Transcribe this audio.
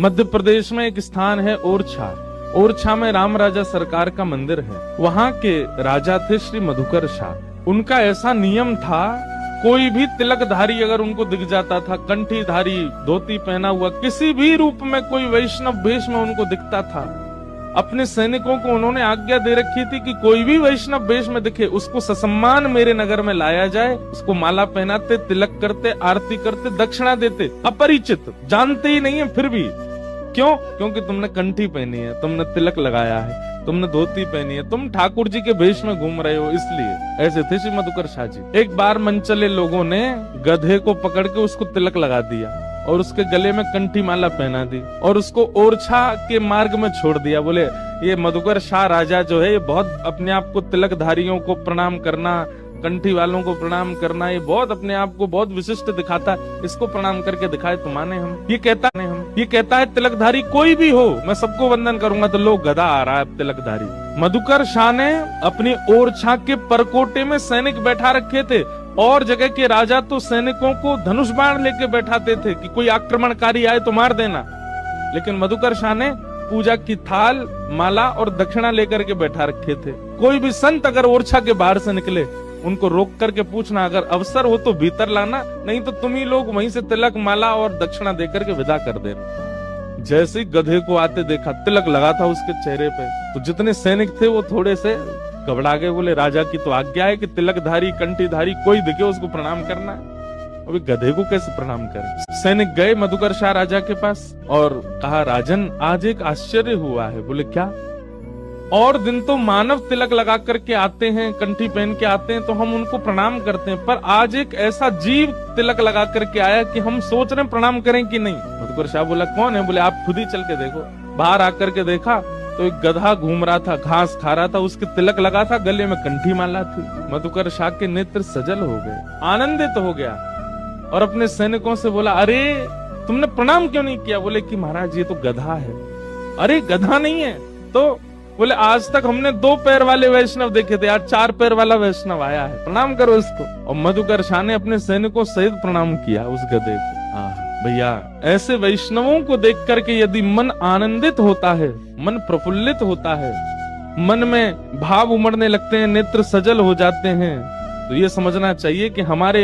मध्य प्रदेश में एक स्थान है ओरछा। ओरछा में राम राजा सरकार का मंदिर है। वहाँ के राजा थे श्री मधुकर शाह। उनका ऐसा नियम था, कोई भी तिलकधारी अगर उनको दिख जाता था, कंठीधारी, धोती पहना हुआ, किसी भी रूप में कोई वैष्णव वेश में उनको दिखता था, अपने सैनिकों को उन्होंने आज्ञा दे रखी थी कि कोई भी वैष्णव वेश में दिखे उसको ससम्मान मेरे नगर में लाया जाए। उसको माला पहनाते, तिलक करते, आरती करते, दक्षिणा देते। अपरिचित, जानते ही नहीं है, फिर भी क्यों? क्योंकि तुमने कंठी पहनी है, तुमने तिलक लगाया है, तुमने धोती पहनी है, तुम ठाकुर जी के वेश में घूम रहे हो, इसलिए। ऐसे थे श्री मधुकर शाह जी। एक बार मनचले लोगों ने गधे को पकड़ के उसको तिलक लगा दिया और उसके गले में कंठी माला पहना दी और उसको ओरछा के मार्ग में छोड़ दिया। बोले ये मधुकर शाह राजा जो है, ये बहुत अपने आप को तिलकधारियों को प्रणाम करना, कंठी वालों को प्रणाम करना, ये बहुत अपने आप को बहुत विशिष्ट दिखाता है, इसको प्रणाम करके दिखाए तो माने हम। ये कहता है तिलकधारी कोई भी हो मैं सबको वंदन करूंगा, तो लोग गधा आ रहा है तिलकधारी। मधुकर शाह ने अपनी ओरछा के परकोटे में सैनिक बैठा रखे थे और जगह के राजा तो सैनिकों को धनुष बाण लेके बैठाते थे कि कोई आक्रमणकारी आए तो मार देना। लेकिन मधुकर शाह ने पूजा की थाल, माला और दक्षिणा लेकर के बैठा रखे थे। कोई भी संत अगर ओरछा के बाहर से निकले, उनको रोक करके पूछना, अगर अवसर हो तो भीतर लाना, नहीं तो तुम ही लोग वहीं से तिलक, माला और दक्षिणा देकर के विदा कर देना। जैसे ही गधे को आते देखा, तिलक लगा था उसके चेहरे पे, तो जितने सैनिक थे वो थोड़े से घबरा गए। बोले राजा की तो आज्ञा है कि तिलकधारी, कंठीधारी कोई दिखे उसको प्रणाम करना है, अभी गधे को कैसे प्रणाम करें? सैनिक गए मधुकर शाह राजा के पास और कहा, राजन आज एक आश्चर्य हुआ है। बोले क्या? और दिन तो मानव तिलक लगा करके आते हैं, कंठी पहन के आते हैं तो हम उनको प्रणाम करते हैं, पर आज एक ऐसा जीव तिलक लगा करके आया कि हम सोच रहे हैं प्रणाम करें कि नहीं। मधुकर शाह बोला कौन है? बोले आप खुद ही चल के देखो। बाहर आकर के देखा तो एक गधा घूम रहा था, घास खा रहा था, उसके तिलक लगा था, गले में कंठी माला थी। मधुकर शाह के नेत्र सजल हो गए, आनंदित हो गया और अपने सैनिकों से बोला, अरे तुमने प्रणाम क्यों नहीं किया? बोले कि महाराज ये तो गधा है। अरे गधा नहीं है तो? बोले आज तक हमने 2 पैर वाले वैष्णव देखे थे, आज 4 पैर वाला वैष्णव आया है, प्रणाम करो इसको। और मधुकर शाह ने अपने सैनिकों सहित प्रणाम किया उस गधे को। भैया ऐसे वैष्णवों को देख करके यदि मन आनंदित होता है, मन प्रफुल्लित होता है, मन में भाव उमड़ने लगते हैं, नेत्र सजल हो जाते हैं, तो ये समझना चाहिए कि हमारे